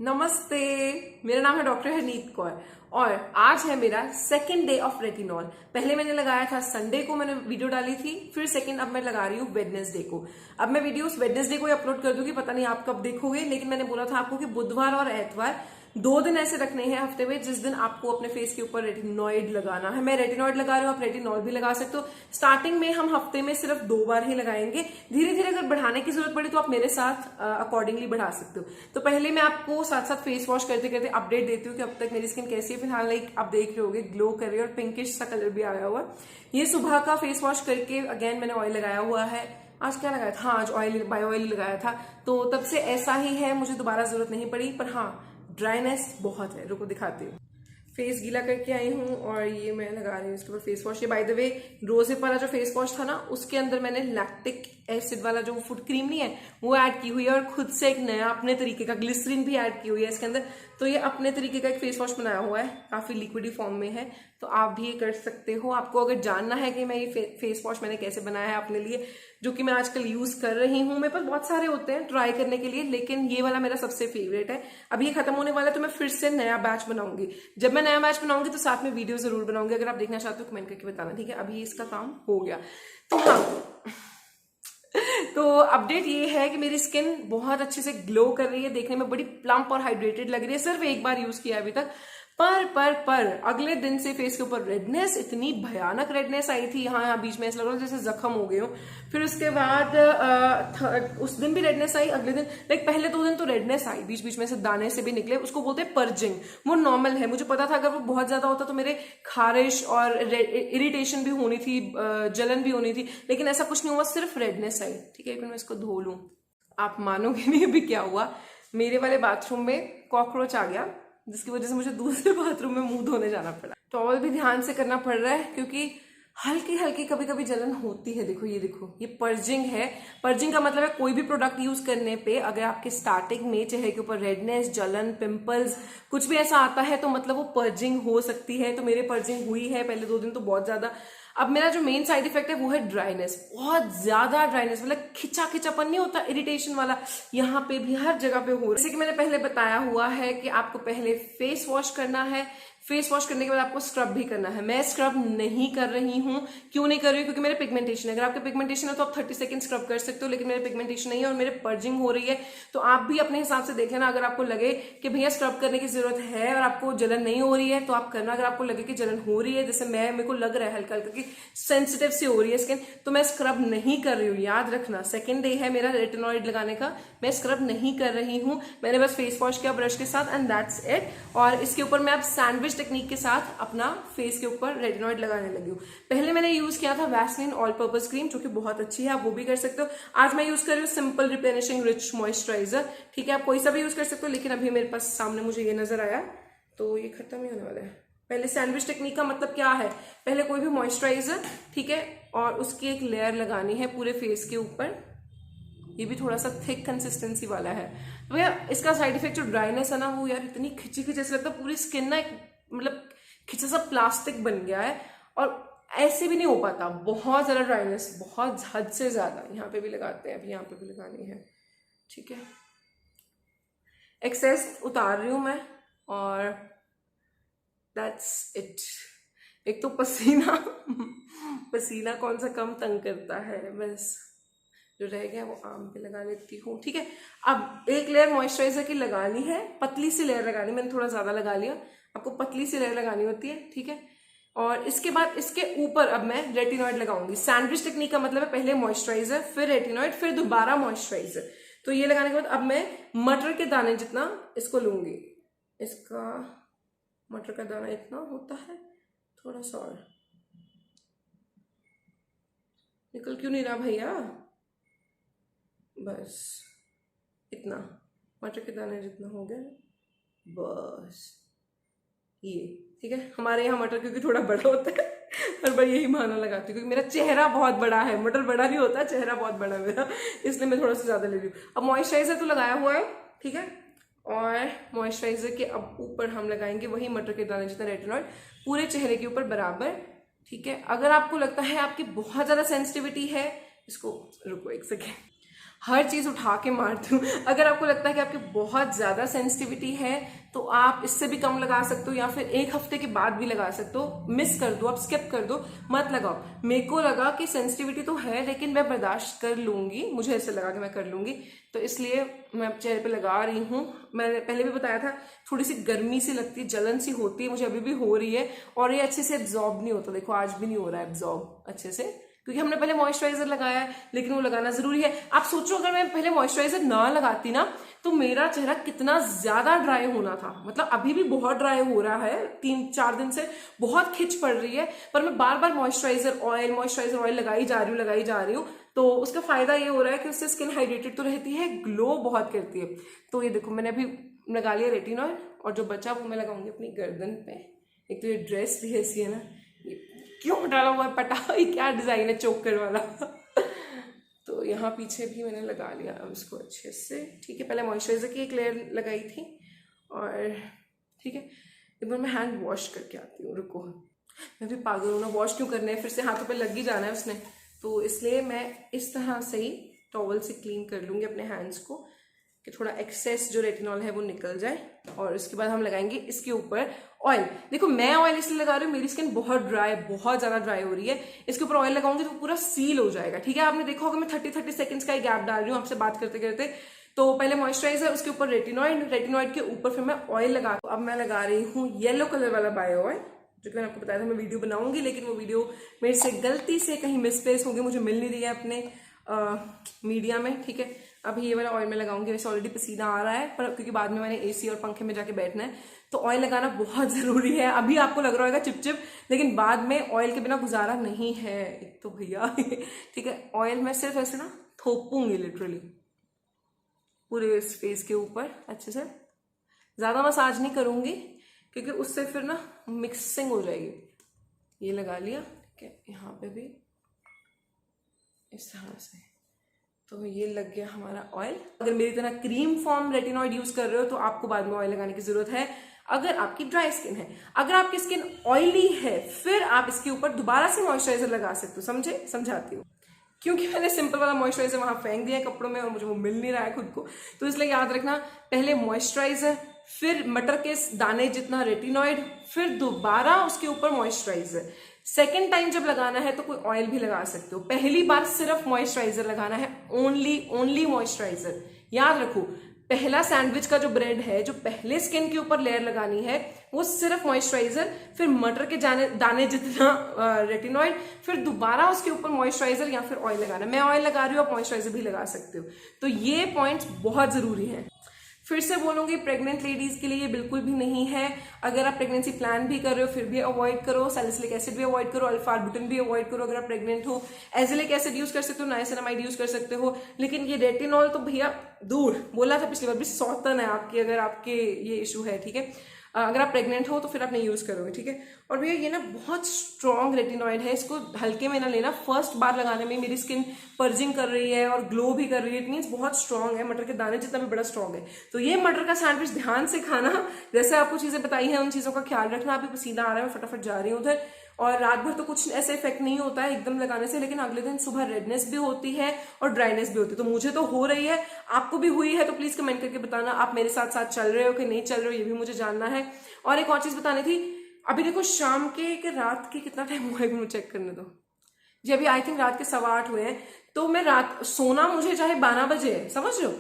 नमस्ते। मेरा नाम है डॉक्टर हरनीत कौर और आज है मेरा सेकंड डे ऑफ रेटिनॉल। पहले मैंने लगाया था संडे को, मैंने वीडियो डाली थी, फिर सेकंड अब मैं लगा रही हूँ वेडनेसडे को। अब मैं वीडियोस वेडनेसडे को ही अपलोड कर दूंगी, पता नहीं आप कब देखोगे, लेकिन मैंने बोला था आपको कि बुधवार और एतवार 2 दिन ऐसे रखने हैं हफ्ते में जिस दिन आपको अपने फेस के ऊपर रेटिनॉइड लगाना है। मैं रेटिनॉइड लगा रही हूँ, आप रेटिनॉल भी लगा सकते हो। स्टार्टिंग में हम हफ्ते में सिर्फ 2 बार ही लगाएंगे, धीरे धीरे अगर बढ़ाने की जरूरत पड़े तो आप मेरे साथ अकॉर्डिंगली बढ़ा सकते हो। तो पहले मैं आपको साथ साथ फेस वॉश करते करते अपडेट देती हूँ कि अब तक मेरी स्किन कैसी है। फिलहाल लाइक आप देख रहे होगे ग्लो कर रही है और पिंकिश सा कलर भी आया हुआ। ये सुबह का फेस वॉश करके अगेन मैंने ऑयल लगाया हुआ है। आज क्या लगाया था? आज ऑयल, बायो ऑयल लगाया था, तो तब से ऐसा ही है, मुझे दोबारा जरूरत नहीं पड़ी। पर हाँ, ड्राइनेस बहुत है, रुको दिखाती हूँ। फेस गीला करके आई हूँ और ये मैं लगा रही हूँ इसके ऊपर फेस वॉश। ये बाय द वे रोजेप वाला जो फेस वॉश था ना, उसके अंदर मैंने लैक्टिक एसिड वाला जो फुट क्रीम नहीं है वो ऐड की हुई है और खुद से एक नया अपने तरीके का ग्लिसरीन भी ऐड की हुई है इसके अंदर। तो ये अपने तरीके का एक फेस वॉश बनाया हुआ है, काफी लिक्विडी फॉर्म में है, तो आप भी ये कर सकते हो। आपको अगर जानना है कि मैं ये फेस वॉश मैंने कैसे बनाया है अपने लिए, जो कि मैं आजकल यूज कर रही हूँ, मेरे पास बहुत सारे होते हैं ट्राई करने के लिए, लेकिन ये वाला मेरा सबसे फेवरेट है। अभी ये खत्म होने वाला है तो मैं फिर से नया बैच बनाऊंगी। जब मैं नया बैच बनाऊंगी तो साथ में वीडियो जरूर बनाऊंगी, अगर आप देखना चाहते हो कमेंट करके बताना, ठीक है। अभी इसका काम हो गया तो हाँ, तो अपडेट ये है कि मेरी स्किन बहुत अच्छे से ग्लो कर रही है, देखने में बड़ी प्लम्प और हाइड्रेटेड लग रही है। सिर्फ एक बार यूज किया अभी तक, पर अगले दिन से फेस के ऊपर रेडनेस, इतनी भयानक रेडनेस आई थी, यहाँ बीच में ऐसा लग रहा था जैसे जख्म हो गए हो। फिर उसके बाद उस दिन भी रेडनेस आई, अगले दिन लाइक पहले 2 दिन तो रेडनेस आई, बीच बीच में से दाने से भी निकले, उसको बोलते हैं पर्जिंग। वो नॉर्मल है, मुझे पता था अगर वो बहुत ज्यादा होता तो मेरे खारिश और इरिटेशन भी होनी थी, जलन भी होनी थी, लेकिन ऐसा कुछ नहीं हुआ, सिर्फ रेडनेस आई। ठीक है, मैं इसको धो लूं। आप मानोगे नहीं अभी क्या हुआ, मेरे वाले बाथरूम में कॉकरोच आ गया, जिसकी वजह से मुझे दूसरे बाथरूम में मुंह धोने जाना पड़ा। टॉवल भी ध्यान से करना पड़ रहा है क्योंकि हल्की हल्की कभी कभी जलन होती है। देखो ये पर्जिंग है। पर्जिंग का मतलब है कोई भी प्रोडक्ट यूज करने पे अगर आपके स्टार्टिंग में चेहरे के ऊपर रेडनेस, जलन, पिंपल्स कुछ भी ऐसा आता है तो मतलब वो पर्जिंग हो सकती है। तो मेरे पर्जिंग हुई है पहले 2 दिन तो बहुत ज्यादा। अब मेरा जो मेन साइड इफेक्ट है वो है ड्राइनेस, बहुत ज्यादा ड्राइनेस, मतलब खिंचा खिंचापन नहीं होता, इरिटेशन वाला, यहाँ पे भी हर जगह पे हो रहा है। जैसे कि मैंने पहले बताया हुआ है कि आपको पहले फेस वॉश करना है, फेस वॉश करने के बाद आपको स्क्रब भी करना है। मैं स्क्रब नहीं कर रही हूँ। क्यों नहीं कर रही हूँ? क्योंकि मेरे पिगमेंटेशन है। अगर आपके पिगमेंटेशन है तो आप 30 सेकंड स्क्रब कर सकते हो, लेकिन मेरे पिगमेंटेशन नहीं है और मेरे पर्जिंग हो रही है। तो आप भी अपने हिसाब से देख लेना, अगर आपको लगे कि भैया स्क्रब करने की जरूरत है और आपको जलन नहीं हो रही है तो आप करना। अगर आपको लगे कि जलन हो रही है, जैसे मेरे को लग रहा है हल्का हल्का कि सेंसिटिव सी हो रही है स्किन, तो मैं स्क्रब नहीं कर रही हूँ। याद रखना, सेकंड डे है मेरा रेटिनॉइड लगाने का, मैं स्क्रब नहीं कर रही हूँ। मैंने बस फेस वॉश किया ब्रश के साथ एंड दैट्स इट। और इसके ऊपर मैं अब सैंडविच टेक्निक के साथ अपना फेस के ऊपर रेटिनॉइड लगाने लगी हूँ। पहले मैंने यूज किया था वैसलीन ऑल पर्पस क्रीम, जो कि बहुत अच्छी है, आप वो भी कर सकते हो। आज मैं यूज कर रही हूँ सिंपल रिप्लेनिशिंग रिच मॉइस्चराइजर। ठीक है, आप कोई सा भी यूज कर सकते हो, लेकिन अभी मेरे पास सामने मुझे ये नजर आया तो ये खत्म ही होने वाला है। पहले सैंडविच टेक्निक का मतलब क्या है, पहले कोई भी मॉइस्चराइजर, ठीक है, और उसकी एक लेयर लगानी है पूरे फेस के ऊपर। ये भी थोड़ा सा थिक कंसिस्टेंसी वाला है। तो भैया इसका साइड इफेक्ट जो ड्राइनेस है ना, वो यार इतनी खिंची खिंची ऐसे लगता है पूरी स्किन ना एक मतलब खिंचा सा प्लास्टिक बन गया है, और ऐसे भी नहीं हो पाता, बहुत ज्यादा ड्राइनेस, बहुत हद से ज्यादा। यहाँ पे भी लगाते हैं, अभी यहाँ पे भी लगानी है, ठीक है। एक्सेस उतार रही हूं मैं और दैट्स इट। एक तो पसीना पसीना कौन सा कम तंग करता है, बस जो रह गया वो आम पे लगा लेती हूँ, ठीक है। अब एक लेयर मॉइस्चराइजर की लगानी है, पतली सी लेयर लगानी, मैंने थोड़ा ज्यादा लगा लिया, आपको पतली सी लेयर लगानी होती है, ठीक है। और इसके बाद इसके ऊपर अब मैं रेटिनॉइड लगाऊंगी। सैंडविच टेक्निक का मतलब है पहले मॉइस्चराइजर, फिर रेटिनॉइड, फिर दोबारा मॉइस्चराइजर। तो ये लगाने के बाद अब मैं मटर के दाने जितना इसको लूंगी। इसका मटर का दाना इतना होता है, थोड़ा सा और। निकल क्यों नहीं रहा भैया? बस इतना, मटर के दाने जितना हो गया, बस ये, ठीक है। हमारे यहाँ मटर क्योंकि थोड़ा बड़ा होता है, हर बार यही बहाना लगाती हूँ क्योंकि मेरा चेहरा बहुत बड़ा है, मटर बड़ा नहीं होता, चेहरा बहुत बड़ा है मेरा, इसलिए मैं थोड़ा सा ज्यादा ले रही हूँ। अब मॉइस्चराइजर तो लगाया हुआ है, ठीक है, और मॉइस्चराइजर के अब ऊपर हम लगाएंगे वही मटर के दाने जितना रेटिनॉइड, पूरे चेहरे के ऊपर बराबर, ठीक है। अगर आपको लगता है आपकी बहुत ज्यादा सेंसिटिविटी है, इसको रुको एक सेकेंड, हर चीज उठा के मारती हूँ। अगर आपको लगता है कि आपकी बहुत ज्यादा सेंसिटिविटी है तो आप इससे भी कम लगा सकते हो, या फिर एक हफ्ते के बाद भी लगा सकते हो। मिस कर दो, आप स्किप कर दो, मत लगाओ। मेरे को लगा कि सेंसिटिविटी तो है लेकिन मैं बर्दाश्त कर लूंगी, मुझे ऐसे लगा कि मैं कर लूंगी, तो इसलिए मैं चेहरे पे लगा रही हूँ। मैंने पहले भी बताया था थोड़ी सी गर्मी सी लगती है, जलन सी होती है, मुझे अभी भी हो रही है, और ये अच्छे से एब्जॉर्ब नहीं होता। देखो आज भी नहीं हो रहा है एब्जॉर्ब अच्छे से, क्योंकि हमने पहले मॉइस्चराइजर लगाया है, लेकिन वो लगाना जरूरी है। आप सोचो अगर मैं पहले मॉइस्चराइजर ना लगाती ना तो मेरा चेहरा कितना ज्यादा ड्राई होना था। मतलब अभी भी बहुत ड्राई हो रहा है, 3-4 दिन से बहुत खिंच पड़ रही है, पर मैं बार बार मॉइस्चराइजर ऑयल लगाई जा रही हूँ। तो उसका फायदा ये हो रहा है कि उससे स्किन हाइड्रेटेड तो रहती है, ग्लो बहुत करती है। तो ये देखो मैंने अभी लगा लिया रेटिनॉल, और जो बचा वो मैं लगाऊंगी अपनी गर्दन पे। एक तो ये ड्रेस भी ऐसी है ना, क्यों डाला हुआ है पटा, ये क्या डिजाइन है चोकर वाला। तो यहाँ पीछे भी मैंने लगा लिया अब इसको अच्छे से, ठीक है। पहले मॉइस्चराइजर की एक लेयर लगाई थी, और ठीक है एक बार मैं हैंड वॉश करके आती हूँ, रुको। मैं भी पागल हूँ ना, वॉश क्यों करने हैं, फिर से हाथों पे लग ही जाना है उसने, तो इसलिए मैं इस तरह से ही टॉवल से क्लीन कर लूंगी अपने हैंड्स को, कि थोड़ा एक्सेस जो रेटिनॉल है वो निकल जाए। और इसके बाद हम लगाएंगे इसके ऊपर ऑयल। देखो मैं ऑयल इसलिए लगा रही हूँ, मेरी स्किन बहुत ड्राई, बहुत ज्यादा ड्राई हो रही है, इसके ऊपर ऑयल लगाऊंगी तो पूरा सील हो जाएगा, ठीक है। आपने देखा होगा मैं 30-30 सेकंड्स का गैप डाल रही हूँ आपसे बात करते करते। तो पहले मॉइस्चराइजर, उसके ऊपर रेटिनॉइड के ऊपर फिर मैं ऑयल लगा। अब मैं लगा रही हूँ येलो कलर वाला बायो ऑयल, जो कि मैंने आपको बताया था मैं वीडियो बनाऊंगी, लेकिन वो वीडियो मेरे से गलती से कहीं मिसप्लेस होगी, मुझे मिल नहीं रही है अपने मीडिया में, ठीक है। अभी ये वाला ऑयल मैं लगाऊंगी, वैसे ऑलरेडी पसीना आ रहा है, पर क्योंकि बाद में मैंने एसी और पंखे में जाके बैठना है, तो ऑयल लगाना बहुत जरूरी है। अभी आपको लग रहा होगा चिपचिप, लेकिन बाद में ऑयल के बिना गुजारा नहीं है। एक तो भैया ठीक है, ऑयल मैं सिर्फ ऐसे ना थोपूंगी लिटरली पूरे इस फेस के ऊपर अच्छे से, ज्यादा मसाज नहीं करूंगी क्योंकि उससे फिर ना मिक्सिंग हो जाएगी। ये लगा लिया, ठीक है, यहाँ पे भी इस तरह से। तो ये लग गया हमारा ऑयल। अगर मेरी तरह क्रीम फॉर्म रेटिनॉइड यूज कर रहे हो तो आपको बाद में ऑयल लगाने की जरूरत है, अगर आपकी ड्राई स्किन है। अगर आपकी स्किन ऑयली है फिर आप इसके ऊपर दोबारा से मॉइस्चराइजर लगा सकते हो, समझे, समझाती हूँ। क्योंकि मैंने सिंपल वाला मॉइस्चराइजर वहां फेंक दिया है कपड़ों में और मुझे वो मिल नहीं रहा है खुद को, तो इसलिए याद रखना पहले मॉइस्चराइजर, फिर मटर के दाने जितना रेटिनॉइड, फिर दोबारा उसके ऊपर मॉइस्चराइजर। सेकेंड टाइम जब लगाना है तो कोई ऑयल भी लगा सकते हो, पहली बार सिर्फ मॉइस्चराइजर लगाना है, ओनली मॉइस्चराइजर। याद रखो पहला सैंडविच का जो ब्रेड है, जो पहले स्किन के ऊपर लेयर लगानी है वो सिर्फ मॉइस्चराइजर, फिर मटर के दाने जितना रेटिनॉइड, फिर दोबारा उसके ऊपर मॉइस्चराइजर या फिर ऑयल लगाना। मैं ऑयल लगा रही हूँ, आप मॉइस्चराइजर भी लगा सकते हो। तो ये पॉइंट्स बहुत जरूरी है। फिर से बोलूंगी प्रेग्नेंट लेडीज के लिए ये बिल्कुल भी नहीं है। अगर आप प्रेगनेंसी प्लान भी कर रहे हो फिर भी अवॉइड करो, सैलिसिलिक एसिड भी अवॉइड करो, अल्फा आर्बुटिन भी अवॉइड करो। अगर आप प्रेग्नेंट हो एजिलिक एसिड यूज कर सकते हो, नाइसिनामाइड यूज कर सकते हो, लेकिन ये रेटिनॉल तो भैया दूर। बोला था पिछली बार भी, सौतन है आपकी अगर आपके ये इशू है, ठीक है। अगर आप प्रेग्नेंट हो तो फिर आप नहीं यूज करोगे, ठीक है। और भैया ये ना बहुत स्ट्रॉन्ग रेटिनॉइड है, इसको हल्के में ना लेना। फर्स्ट बार लगाने में मेरी स्किन पर्जिंग कर रही है और ग्लो भी कर रही है, इट मीन्स बहुत स्ट्रॉन्ग है, मटर के दाने जितना भी बड़ा स्ट्रॉन्ग है। तो ये मटर का सैंडविच ध्यान से खाना, जैसे आपको चीजें बताई हैं उन चीजों का ख्याल रखना। अभी पसीना आ रहा है, मैं फटाफट जा रही हूँ उधर, और रात भर तो कुछ ऐसे इफेक्ट नहीं होता है एकदम लगाने से, लेकिन अगले दिन सुबह रेडनेस भी होती है और ड्राइनेस भी होती है। तो मुझे तो हो रही है, आपको भी हुई है तो प्लीज कमेंट करके बताना आप मेरे साथ साथ चल रहे हो कि नहीं चल रहे हो, ये भी मुझे जानना है। और एक और चीज बतानी थी, अभी देखो शाम के कि रात के कितना टाइम हुआ है मुझे चेक करने दो जी, अभी आई थिंक रात के 8:15 हुए हैं। तो मैं रात सोना मुझे चाहे 12 बजे है, समझ रहे हो,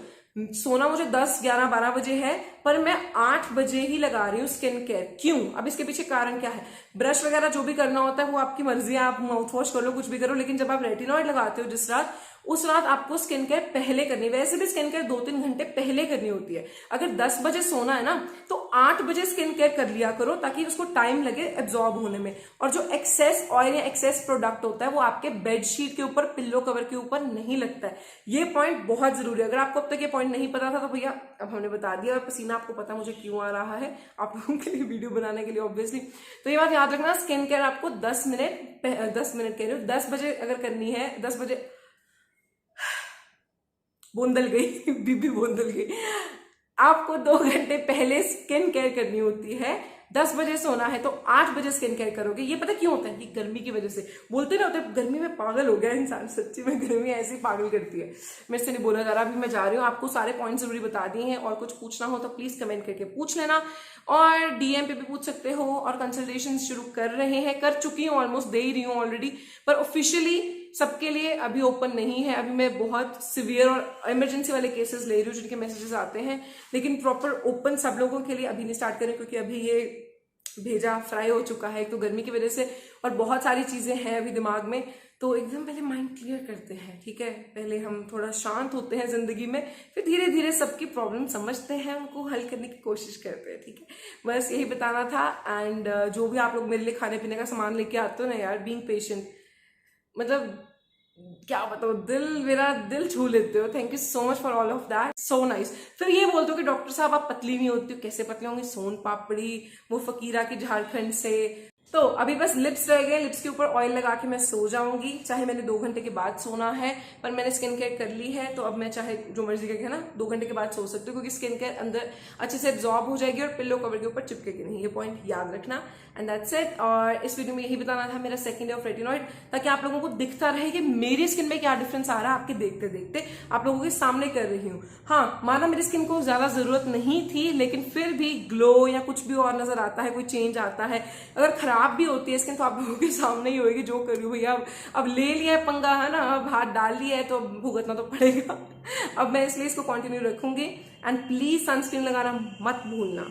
सोना मुझे 10, 11, 12 बजे है, पर मैं 8 बजे ही लगा रही हूँ स्किन केयर। क्यों? अब इसके पीछे कारण क्या है? ब्रश वगैरह जो भी करना होता है वो आपकी मर्जी है, आप माउथ वॉश कर लो, कुछ भी करो, लेकिन जब आप रेटिनॉइड लगाते हो जिस रात, उस रात आपको स्किन केयर पहले करनी है। वैसे भी स्किन केयर 2-3 घंटे पहले करनी होती है। अगर 10 बजे सोना है ना तो 8 बजे स्किन केयर कर लिया करो, ताकि उसको टाइम लगे एब्जॉर्ब होने में। और जो एक्सेस ऑयल या एक्सेस प्रोडक्ट होता है वो आपके बेडशीट के ऊपर, पिल्लो कवर के ऊपर नहीं लगता है। ये पॉइंट बहुत जरूरी है। अगर आपको अब तक ये पॉइंट नहीं पता था तो भैया अब हमने बता दिया। और पसीना आपको पता मुझे क्यों आ रहा है, आप लोगों के लिए वीडियो बनाने के लिए ऑब्वियसली। तो ये बात याद रखना, स्किन केयर आपको 10 मिनट कह रही हूँ, 10 बजे अगर करनी है, 10 बजे बोंदल गई बीबी बोंदल गई, आपको 2 घंटे पहले स्किन केयर करनी होती है। 10 बजे सोना है तो 8 बजे स्किन केयर करोगे। ये पता क्यों होता है? कि गर्मी की वजह से। बोलते ना होते गर्मी में पागल हो गया इंसान, सच्ची में गर्मी ऐसे ही पागल करती है। मेरे से नहीं बोला जा रहा, अभी मैं जा रही हूँ, आपको सारे पॉइंट जरूरी बता दिए हैं, और कुछ पूछना हो तो प्लीज कमेंट करके पूछ लेना, और डीएम पे भी पूछ सकते हो। और कंसल्टेशन शुरू कर रहे हैं, कर चुकी हूँ, ऑलमोस्ट दे ही रही हूँ ऑलरेडी, पर ऑफिशियली सबके लिए अभी ओपन नहीं है। अभी मैं बहुत सिवियर और इमरजेंसी वाले केसेस ले रही हूँ जिनके मैसेजेस आते हैं, लेकिन प्रॉपर ओपन सब लोगों के लिए अभी नहीं स्टार्ट करें, क्योंकि अभी ये भेजा फ्राई हो चुका है एक तो गर्मी की वजह से, और बहुत सारी चीजें हैं अभी दिमाग में। तो एकदम पहले माइंड क्लियर करते हैं, ठीक है? पहले हम थोड़ा शांत होते हैं जिंदगी में, फिर धीरे धीरे सबकी प्रॉब्लम समझते हैं, उनको हल करने की कोशिश करते हैं, ठीक है? बस यही बताना था। एंड जो भी आप लोग मेरे लिए खाने पीने का सामान लेके आते हो ना यार, बीइंग पेशेंट, मतलब क्या बताओ, मेरा दिल छू लेते हो। Thank you so much for all of that, so nice. फिर ये बोलते हो कि डॉक्टर साहब आप पतली नहीं होती हो। कैसे पतले होंगे? सोन पापड़ी, वो फकीरा की झारखंड से। तो अभी बस लिप्स रह गए, लिप्स के ऊपर ऑयल लगा के मैं सो जाऊंगी। चाहे मैंने 2 घंटे के बाद सोना है, पर मैंने स्किन केयर कर ली है, तो अब मैं चाहे जो मर्जी करके ना 2 घंटे के बाद सो सकती हूँ, क्योंकि स्किन केयर अंदर अच्छे से एब्जॉर्ब हो जाएगी और पिल्लो कवर के ऊपर चिपकेगी नहीं। ये पॉइंट याद रखना, एंड दैट्स इट। और इस वीडियो में यही बताना था, मेरा सेकंड डे ऑफ रेटिनॉइड, ताकि आप लोगों को दिखता रहे कि मेरी स्किन में क्या डिफरेंस आ रहा है। आपके देखते देखते आप लोगों के सामने कर रही हूँ। हाँ, माना मेरी स्किन को ज्यादा जरूरत नहीं थी, लेकिन फिर भी ग्लो या कुछ भी और नजर आता है, कोई चेंज आता है। अगर खराब भी होती है स्किन तो आप लोगों के सामने ही होगी, जो कर रही हूँ भैया। अब ले लिया है पंगा, है ना, अब हाथ डाल लिया है तो अब भुगतना तो पड़ेगा। अब मैं इसलिए इसको कंटिन्यू रखूंगी। एंड प्लीज सनस्क्रीन लगाना मत भूलना,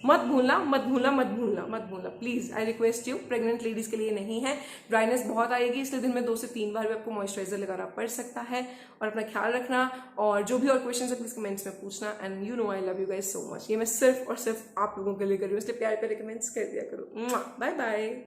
मत भूलना, मत भूलना, मत भूलना, मत भूलना, please, I request you. Pregnant ladies के लिए नहीं है, ड्राइनेस बहुत आएगी, इसलिए दिन में 2 से 3 बार भी आपको मॉइस्चराइजर लगाना पड़ सकता है। और अपना ख्याल रखना, और जो भी और क्वेश्चन है प्लीज कमेंट्स में पूछना। And you know I love you guys so much. ये मैं सिर्फ और सिर्फ आप लोगों के लिए कर रही हूँ, इसलिए प्यारे प्यारे कमेंट्स कर दिया करो। Bye bye.